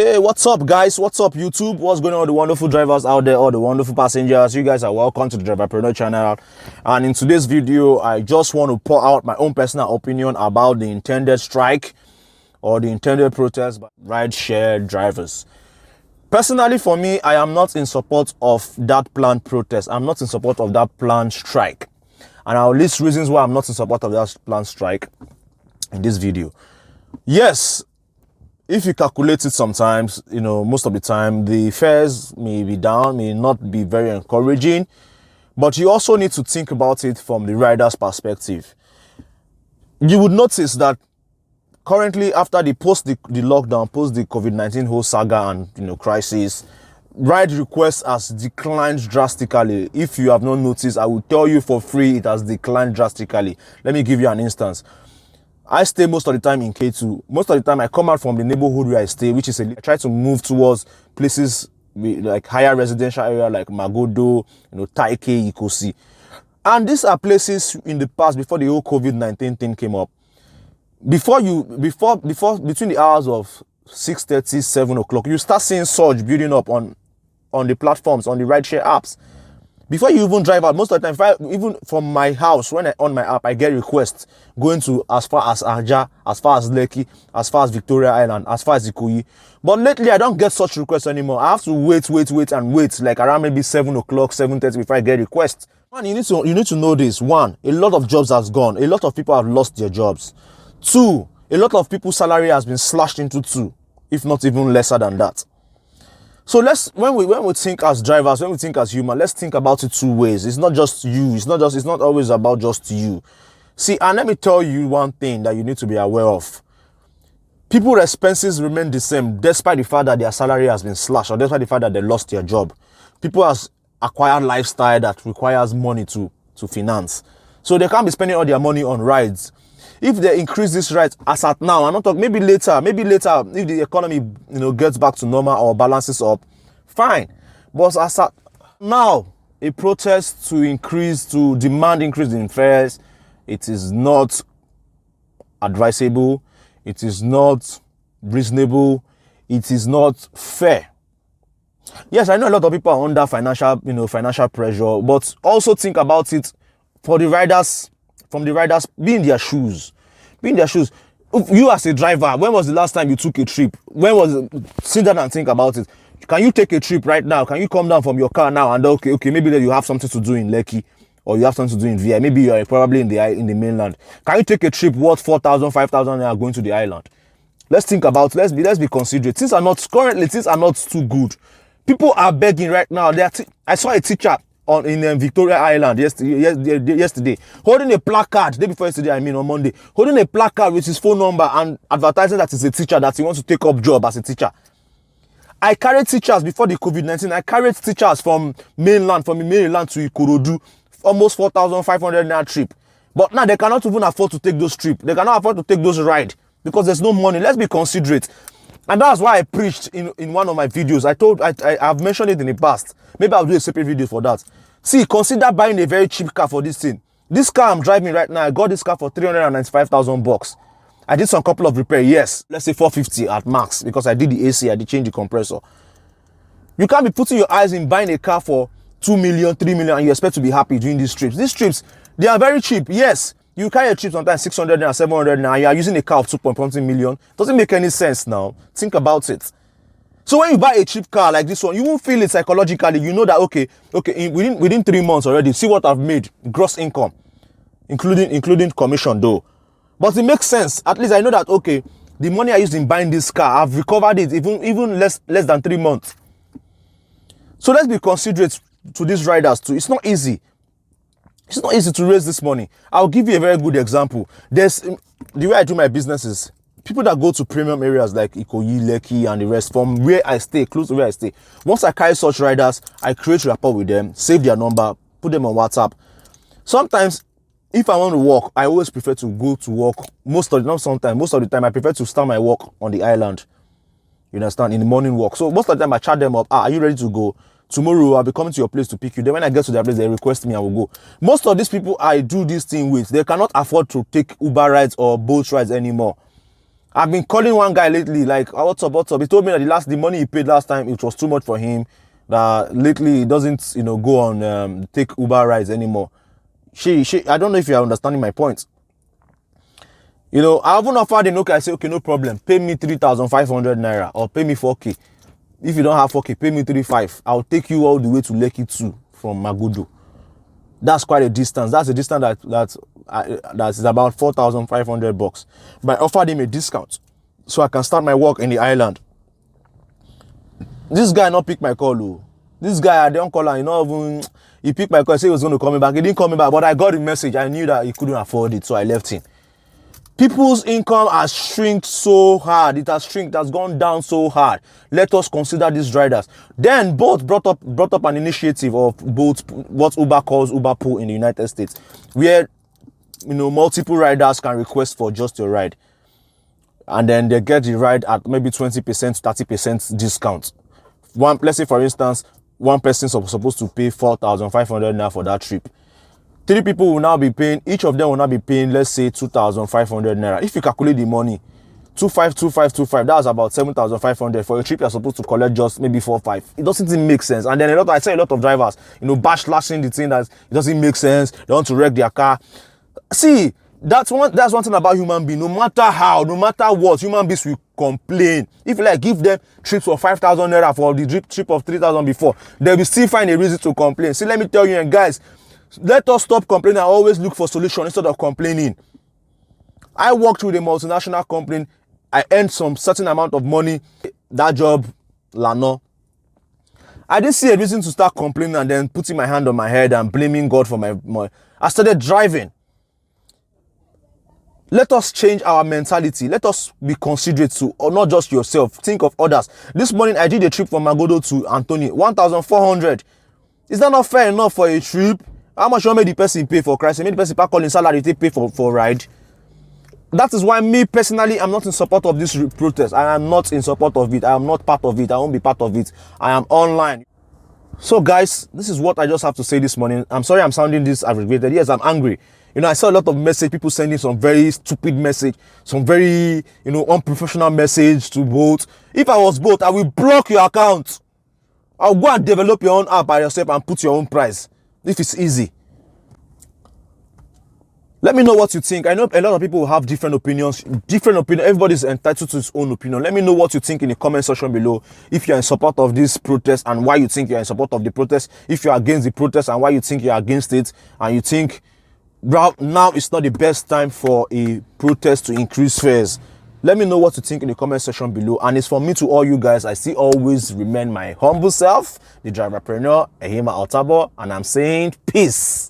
Hey, what's up, guys? What's up, YouTube? What's going on with the wonderful drivers out there, all the wonderful passengers? You guys are welcome to the Referal channel. And in today's video, I just want to pour out my own personal opinion about the intended strike or the intended protest by ride-share drivers. Personally, for me, I am not in support of that planned protest. I'm not in support of that planned strike. And I'll list reasons why I'm not in support of that planned strike in this video. Yes, if you calculate it sometimes, most of the time, the fares may be down, may not be very encouraging, but you also need to think about it from the rider's perspective. You would notice that currently, after the lockdown, post the COVID-19 whole saga and, crisis, ride requests has declined drastically. If you have not noticed, I will tell you for free, it has declined drastically. Let me give you an instance. I stay most of the time in K2. Most of the time I come out from the neighborhood where I stay, which is I try to move towards places like higher residential area like Magodo, Taike, Ikosi. And these are places in the past, before the whole COVID-19 thing came up. Between the hours of 6:30, 7 o'clock, you start seeing surge building up on the platforms, on the rideshare apps. Before you even drive out, most of the time, even from my house, when I on my app, I get requests going to as far as Aja, as far as Lekki, as far as Victoria Island, as far as Ikoyi. But lately, I don't get such requests anymore. I have to wait, like around maybe 7 o'clock, 7:30 before I get requests. Man, you need to know this. One, a lot of jobs has gone. A lot of people have lost their jobs. Two, a lot of people's salary has been slashed into two, if not even lesser than that. So when we think as drivers, when we think as human, let's think about it two ways. It's not just you. It's not always about just you. See, and let me tell you one thing that you need to be aware of. People's expenses remain the same despite the fact that their salary has been slashed or despite the fact that they lost their job. People has acquired lifestyle that requires money to finance. So they can't be spending all their money on rides. If they increase this rate as at now, I'm not talking maybe later if the economy gets back to normal or balances up, fine. But as at now, a protest to demand increase in fares, it is not advisable, it is not reasonable, it is not fair. Yes, I know a lot of people are under financial pressure, but also think about it from the riders, be in their shoes. You as a driver, when was the last time you took a trip? Sit down and think about it. Can you take a trip right now? Can you come down from your car now and okay, maybe that you have something to do in Lekki or you have something to do in VI. Maybe you are probably in the mainland. Can you take a trip worth 4,000, 5,000 naira going to the island? Let's think about it. Let's be considerate. Things are not too good. People are begging right now. I saw a teacher in Victoria Island yesterday, holding a placard, day before yesterday, on Monday, holding a placard with his phone number and advertising that he's a teacher, that he wants to take up job as a teacher. I carried teachers before the COVID-19. I carried teachers from the mainland to Ikorodu, almost 4,500 naira trip. But now they cannot even afford to take those trips. They cannot afford to take those rides because there's no money. Let's be considerate. And that's why I preached in one of my videos. I've mentioned it in the past. Maybe I'll do a separate video for that. See, consider buying a very cheap car for this thing. This car I'm driving right now, I got this car for 395,000 bucks. I did some couple of repair, yes. Let's say 450 at max because I did the AC, I did change the compressor. You can't be putting your eyes in buying a car for 2 million, 3 million and you expect to be happy doing these trips. These trips, they are very cheap, yes. You carry a trip sometimes 600 naira, 700 naira, you are using a car of 2.something million. Doesn't make any sense now. Think about it. So when you buy a cheap car like this one, you won't feel it psychologically. You know that, okay, within 3 months already, see what I've made, gross income, including commission though. But it makes sense. At least I know that, okay, the money I used in buying this car, I've recovered it even less than 3 months. So let's be considerate to these riders too. It's not easy. It's not easy to raise this money. I'll give you a very good example. The way I do my business is people that go to premium areas like Ikoyi, Lekki, and the rest from where I stay, close to where I stay. Once I carry such riders, I create rapport with them, save their number, put them on WhatsApp. Sometimes, if I want to walk, I always prefer to go to work. Most of the time, I prefer to start my work on the island. You understand? In the morning walk. So most of the time, I chat them up. Are you ready to go? Tomorrow, I'll be coming to your place to pick you. Then when I get to their place, they request me, I will go. Most of these people I do this thing with, they cannot afford to take Uber rides or Bolt rides anymore. I've been calling one guy lately, like, "Oh, what's up, what's up?" He told me that the money he paid last time, it was too much for him. That lately he doesn't, go on take Uber rides anymore. I don't know if you are understanding my point. I haven't offered him. Okay, I say, okay, no problem. Pay me 3,500 naira or pay me 4K. If you don't have 4K, pay me 3,500. I'll take you all the way to Lekki 2 from Magodo. That's quite a distance. That's a distance that is about 4,500 bucks. But I offered him a discount so I can start my work in the island. This guy not pick my call, though. This guy, I don't call him. He picked my call. He said he was going to call me back. He didn't call me back, but I got the message. I knew that he couldn't afford it, so I left him. People's income has shrunk so hard. It has gone down so hard. Let us consider these riders. Then both brought up an initiative of both what Uber calls Uber Pool in the United States, where multiple riders can request for just your ride, and then they get the ride at maybe 20%, 30% discount. Let's say for instance, one person is supposed to pay 4,500 now for that trip. 3 people will now be paying, each of them will now be paying, let's say, 2,500 naira. If you calculate the money, 25, that's about 7,500 for a trip you're supposed to collect just maybe 4-5. It doesn't even make sense. And then I see a lot of drivers, bash lashing the thing that it doesn't make sense. They want to wreck their car. See, that's one thing about human being. No matter how, no matter what, human beings will complain. If you give them trips for 5,000 naira for the trip of 3,000 before, they will still find a reason to complain. See, let me tell you, guys, let us stop complaining and always look for solutions instead of complaining. I worked with a multinational company. I earned some certain amount of money. That job, Lano. I didn't see a reason to start complaining and then putting my hand on my head and blaming God for my I started driving. Let us change our mentality. Let us be considerate to, or not just yourself. Think of others. This morning, I did a trip from Magodo to Anthony. 1,400. Is that not fair enough for a trip? How much you want the person pay for Christ? Make the person back calling salary they pay for ride. That is why me personally, I'm not in support of this protest. I am not in support of it. I am not part of it. I won't be part of it. I am online. So guys, this is what I just have to say this morning. I'm sorry I'm sounding this aggravated. Yes, I'm angry. I saw a lot of message, people sending some very stupid message, some very, unprofessional message to Bolt. If I was Bolt, I will block your account. I'll go and develop your own app by yourself and put your own price. If it's easy. Let me know what you think. I know a lot of people have different opinions. Everybody's entitled to his own opinion. Let me know what you think in the comment section below. If you're in support of this protest and why you think you're in support of the protest. If you're against the protest and why you think you're against it. And you think now it's not the best time for a protest to increase fares. Let me know what you think in the comment section below. And it's from me to all you guys. I still always remain my humble self, the driverpreneur, Ehima Altabo, and I'm saying peace.